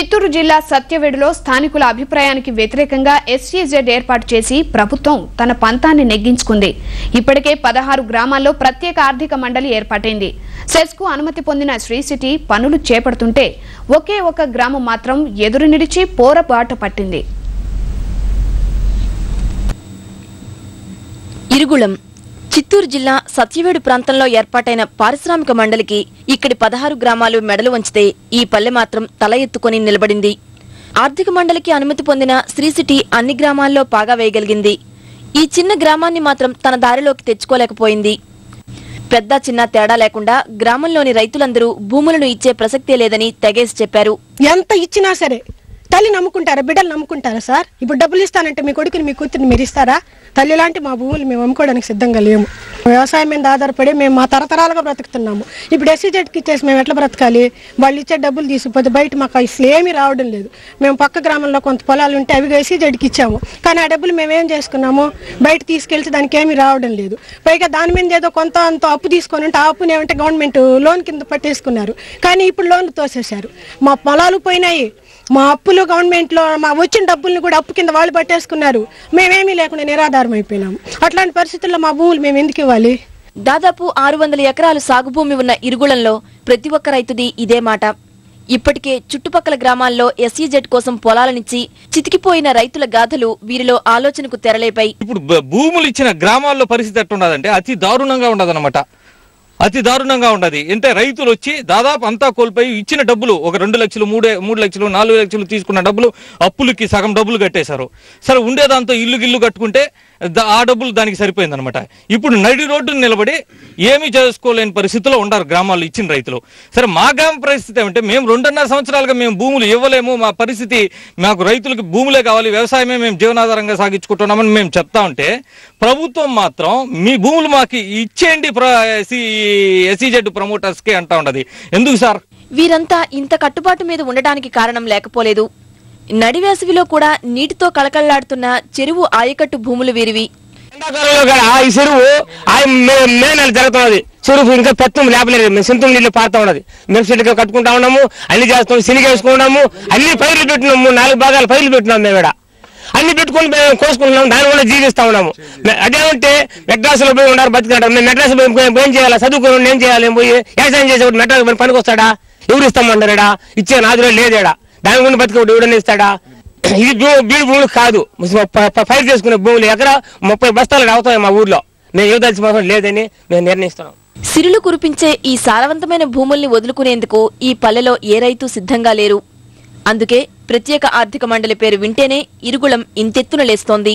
చిత్తూరు జిల్లా సత్యవేడులో స్థానికుల అభిప్రాయానికి వ్యతిరేకంగా ఎస్ఈజెడ్ ఏర్పాటు చేసి ప్రభుత్వం తన పంతాన్ని నెగ్గించుకుంది. ఇప్పటికే 16 గ్రామాల్లో ప్రత్యేక ఆర్థిక మండలి ఏర్పాటైంది. సెస్కు అనుమతి పొందిన శ్రీ సిటీ పనులు చేపడుతుంటే ఒకే ఒక గ్రామం మాత్రం ఎదురు నిలిచి పోరాబాట పట్టింది. ఇరుగుళం చిత్తూరు జిల్లా సత్యవేడు ప్రాంతంలో ఏర్పాటైన పారిశ్రామిక మండలికి ఇక్కడి 16 గ్రామాలు మెడలు వంచితే ఈ పల్లె మాత్రం తల ఎత్తుకొని నిలబడింది. ఆర్థిక మండలికి అనుమతి పొందిన శ్రీ సిటీ అన్ని గ్రామాల్లో పాగా వేయగలిగింది. ఈ చిన్న గ్రామాన్ని మాత్రం తన దారిలోకి తెచ్చుకోలేకపోయింది. పెద్ద చిన్న తేడా లేకుండా గ్రామంలోని రైతులందరూ భూములను ఇచ్చే ప్రసక్తే లేదని తెగేసి చెప్పారు. ఎంత ఇచ్చినా సరే తల్లి నమ్ముకుంటారా, బిడ్డలు నమ్ముకుంటారా సార్? ఇప్పుడు డబ్బులు ఇస్తానంటే మీ కొడుకుని మీ కూతురిని మీరు ఇస్తారా? తల్లి లాంటి మా భూములు మేము అమ్ముకోవడానికి సిద్ధంగా లేము. వ్యవసాయం మీద ఆధారపడి మేము మా తరతరాలుగా బ్రతుకుతున్నాము. ఇప్పుడు ఎస్సీజెడ్కి ఇచ్చేసి మేము ఎట్లా బ్రతకాలి? వాళ్ళు ఇచ్చే డబ్బులు తీసుకుపోతే బయట మాకు అసలు ఏమీ రావడం లేదు. మేము పక్క గ్రామంలో కొంత పొలాలు ఉంటే అవి ఎస్సీజెడ్కి ఇచ్చాము, కానీ ఆ డబ్బులు మేము ఏం చేసుకున్నాము? బయట తీసుకెళ్తే దానికి ఏమీ రావడం లేదు. పైగా దాని మీద ఏదో కొంత అంత అప్పు తీసుకొని ఉంటే ఆ అప్పుని ఏమంటే గవర్నమెంట్ లోన్ కింద పట్టేసుకున్నారు, కానీ ఇప్పుడు లోన్లు తోసేశారు. మా పొలాలు పోయినాయి, మా అప్పులు గవర్నమెంట్లో మా వచ్చిన డబ్బుల్ని కూడా అప్పు కింద వాళ్ళు పట్టేసుకున్నారు. మేమేమీ లేకుండా నిరాధారం అయిపోయినాము. అట్లాంటి పరిస్థితుల్లో మా భూములు మేము ఎందుకు ఇవ్వాలి? దాదాపు 600 ఎకరాలు సాగు భూమి ఉన్న ఇరుగుళంలో ప్రతి ఒక్క రైతుది ఇదే మాట. ఇప్పటికే చుట్టుపక్కల గ్రామాల్లో ఎస్ఈజెడ్ కోసం పొలాలనిచ్చి చితికిపోయిన రైతుల గాథలు వీరిలో ఆలోచనకు తెరలేపాయి. ఇప్పుడు భూములు ఇచ్చిన గ్రామాల్లో పరిస్థితి ఎట్లున్నదంటే అతి దారుణంగా ఉండదన్నమాట. అతి దారుణంగా ఉండదు. అంటే రైతులు వచ్చి దాదాపు అంతా కోల్పోయి ఇచ్చిన డబ్బులు ఒక 2 లక్షలు 3 లక్షలు 4 లక్షలు తీసుకున్న డబ్బులు అప్పులకి సగం డబ్బులు కట్టేశారు. సరే ఉండేదాంతో ఇల్లు కట్టుకుంటే ఆ డబ్బులు దానికి సరిపోయింది అనమాట. ఇప్పుడు నడి రోడ్డును నిలబడి ఏమీ చేసుకోలేని పరిస్థితిలో ఉన్నారు గ్రామాల్లో ఇచ్చిన రైతులు. సరే మా గ్రామ పరిస్థితి ఏమంటే మేము 2.5 సంవత్సరాలుగా మేము భూములు ఇవ్వలేము, మా పరిస్థితి మాకు రైతులకు భూములే కావాలి, వ్యవసాయమే మేము జీవనాధారంగా సాగించుకుంటున్నామని మేము చెప్తా ఉంటే ప్రభుత్వం మాత్రం మీ భూములు మాకు ఇచ్చేయండి ఎస్ఈజెడ్ ప్రమోటర్స్ కి అంటా ఉండదు. ఎందుకు సార్? వీరంతా ఇంత కట్టుబాటు మీద ఉండడానికి కారణం లేకపోలేదు. నడివేసవిలో కూడా నీటితో కళకళలాడుతున్న చెరువు ఆయకట్టు భూములు వీరివి. ఈ చెరువు మే నెల జరుగుతున్నది. చెరువు ఇంకా పెత్తం లేపలేదు. మేము సింతం నీళ్ళు పారుతా ఉన్నది. మేము చెట్టుగా కట్టుకుంటా ఉన్నాము, అన్ని చేస్తాము, శనిగ వేసుకున్నాము, అన్ని పైర్లు పెట్టినాము, 4 భాగాలు పైర్లు పెట్టినాము. మేము ఇక్కడ అన్ని పెట్టుకుని మేము కోసుకుంటున్నాము, దాని వల్ల జీవిస్తా ఉన్నాము. అదేమంటే మెడ్రాసులో పోయి ఉన్నారు బతికంటారు. మేము మెడ్రాస్ ఏం చేయాలి? చదువుకుని ఏం చేయాలి? పోయి వ్యవసాయం చేసేవాడు మెడ్రాస్ పనికి వస్తాడా? ఎవరు ఇస్తామంటారా? ఇచ్చే నాదులో లేదేడా? దాని గురించి బతికేవాడు ఎవడన్నా ఇస్తాడా? ఇది బీడు భూములు కాదు, ఫైర్ చేసుకునే భూములు. ఎకరా 30 బస్తాలు అవుతాయి మా ఊర్లో. మేము ఇవ్వదలసిన లేదని మేము నిర్ణయిస్తున్నాం. సిరులు కురిపించే ఈ సారవంతమైన భూముల్ని వదులుకునేందుకు ఈ పల్లెలో ఏ రైతు సిద్ధంగా లేరు. అందుకే ప్రత్యేక ఆర్థిక మండలి పేరు వింటేనే ఇరుగుళం ఇంతెత్తున లేస్తోంది.